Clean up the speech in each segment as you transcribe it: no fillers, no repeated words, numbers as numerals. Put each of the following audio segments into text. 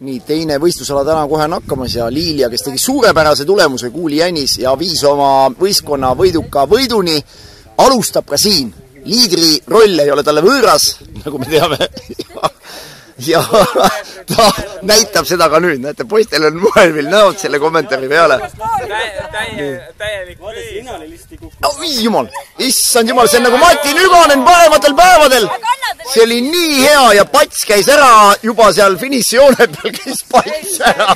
Nii, teine võistlusala täna kohe on hakkamas ja Liilia, kes tegi suurepärase tulemuse, Kuuli Jännis ja viis oma võistkonna võiduka võiduni, alustab ka siin. Liidri roll ei ole talle võõras, nagu me teame. Ja ta näitab seda ka nüüd. Näete, poistel on muel veel näod selle kommentaari peale. Täielik oi jumal, issand jumal, see on nagu Mati Nüganen parematel päevadel. See oli nii hea ja Pats käis ära juba seal finišijoone peal, käis Pats ära.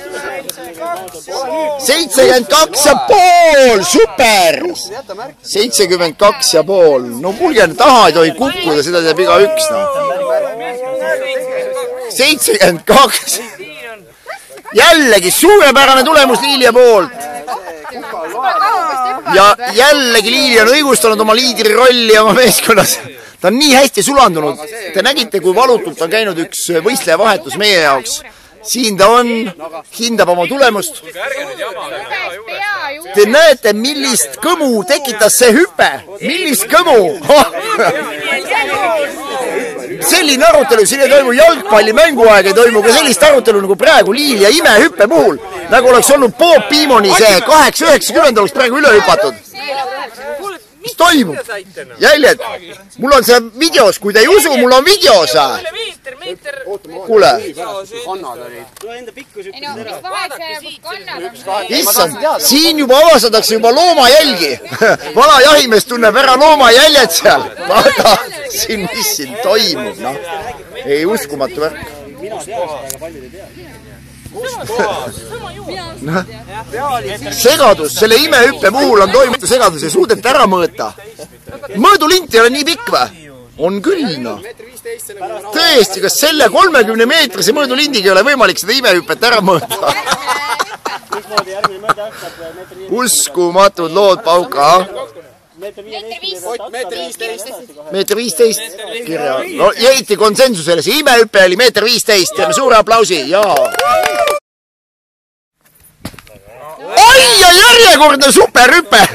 72,5, super! 72,5. No kuulge, taha ei tohi kukkuda, seda teeb iga üks. No. 72. Jällegi suurepärane tulemus Liilia poolt. Ja jällegi Liilia on õigustanud oma liidri rolli oma meeskonnas. Ta on nii hästi sulandunud. Te nägite, kui valutult on käinud üks võistleja vahetus meie jaoks. Siin ta on, hindab oma tulemust. Te näete, millist kõmu tekitas see hüpe. Millist kõmu? Selline arutelu, siin ei toimu jalgpalli mänguaeg, ei toimu ka sellist arutelu nagu praegu Liilia imehüppe puhul. Nagu oleks olnud Bob Pimoni see 8-90 oleks praegu üle hüpatud. Mis toimub? Jäljed. Mul on see videos, kui te ei usu, mul on videos. Kuule. Issand, siin juba avastatakse juba loomajälgi. Vana jahimees tunneb ära loomajäljed seal. Vaata, siin mis siin toimub. No. Ei uskumatu värk. Segadus, selle imehüppe puhul on toimunud segadus ja suudeti ära mõõta. Mõõdulint ei ole nii pikk või? On küll, no. Tõesti, kas selle 30 meetrise mõõdulindiga ei ole võimalik seda imehüppet ära mõõta? Uskumatud lood, Pauka. Meeter 15 kirja. No, jäiti konsensusele, see imehüppe oli meeter 15. Teeme suure aplausi, jaa. Oi ja järjekordne superhüpe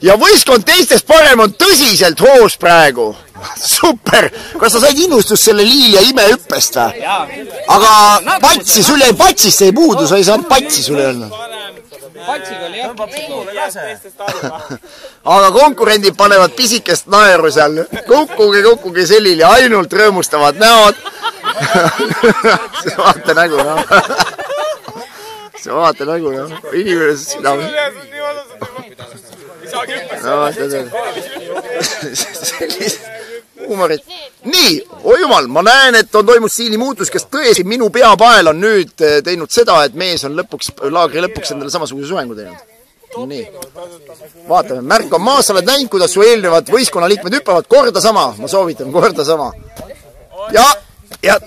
ja võistkond teistest parem on tõsiselt hoos praegu. Super! Kas sa said innustust selle Liilia imehüppest või? Aga patsi, sul jäi patsist ei puudu, sa ei saanud patsi sul öelda. Aga konkurendid panevad pisikest naeru seal. Kukkuge sellil ja ainult rõõmustavad näod. Vaata nägu, noh. See vaata nägu, jah. Inimene sina. Huumorit. Nii, oi jumal, ma näen, et on toimunud stiili muutus, kes tõesti minu peapael on nüüd teinud seda, et mees on laagri lõpuks endale samasuguse suhengu teinud. Nii. Vaatame, märk on maas, sa oled näinud, kuidas su eelnevad võistkonnaliikmed hüppavad korda sama. Ma soovitan korda sama. Ja,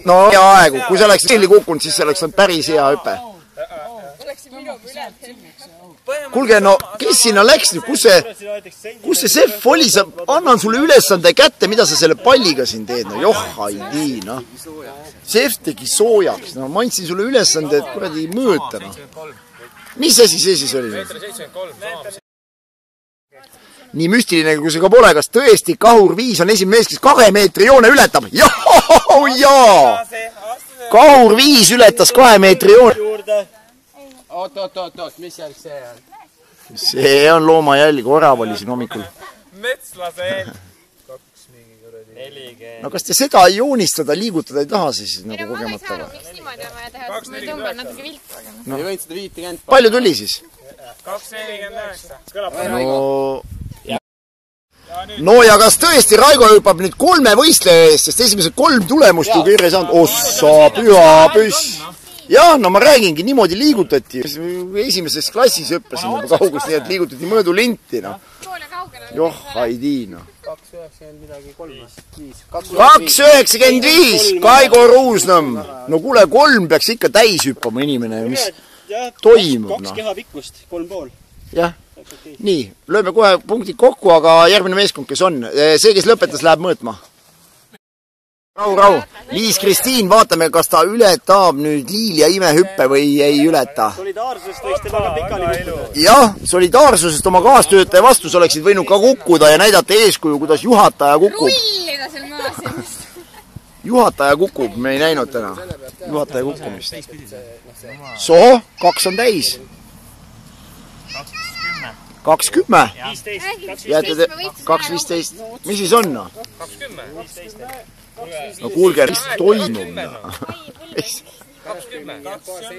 no hea aegu. Kui sa oleks stiili kukkunud, siis see oleks päris hea hüpe. Kuulge, no kes sinna läks nüüd, kus see Sef oli, sa annan sulle ülesande kätte, mida sa selle palliga siin teed, no joh, ei tii, noh. Sef tegi soojaks, no ma andsin sulle ülesande, et kuradi mõõta, noh. Mis asi see siis oli? Nii müstiline, kui see ka pole, kas tõesti Kahur 5 on esimene mees, kes 2 meetri joone ületab? Jaa! Kahur 5 ületas 2 meetri joone. Oot, mis jälg see on? See on loomajälg, orav oli siin hommikul. Metslase jälg. 2 mingi kuradi. No kas te seda liigutada ei taha siis nagu kogemata või? Miks niimoodi on vaja teha, et me tõmbame natuke viltu? Ei võinud seda 50. Palju tuli siis? 2,49. No ja kas tõesti Raigo hüppab nüüd 3 võistleja eest, sest esimesed 3 tulemust ju kirja saanud. Ossa, püha püss. Jah, no ma räägingi, niimoodi liigutati. Esimeses klassis hüppasin juba kaugust, nii et liigutati mõõdulinti, noh. Joh, ei tii, noh. 2,95, Kaigo Ruusnõmm. No kuule, 3 peaks ikka täis hüppama inimene, mis toimub, noh. 2 keha pikkust, 3,5. Jah, nii, lööme kohe punktid kokku, aga järgmine meeskond, kes on. See, kes lõpetas, läheb mõõtma. Rahu. Liis-Kristiin, vaatame, kas ta ületab nüüd Liilia imehüppe või ei ületa. Solidaarsusest võiks te väga pikali kukkuda. Jah, solidaarsusest oma kaastöötaja vastus oleksid võinud ka kukkuda ja näidata eeskuju, kuidas juhataja kukub. Rullida seal maas ennast. juhataja kukub, me ei näinud täna. Juhataja kukkumist. Soho, 2 on täis. 20. Jääte 2.15. Mis siis on? No kuulge, mis toimub? 20.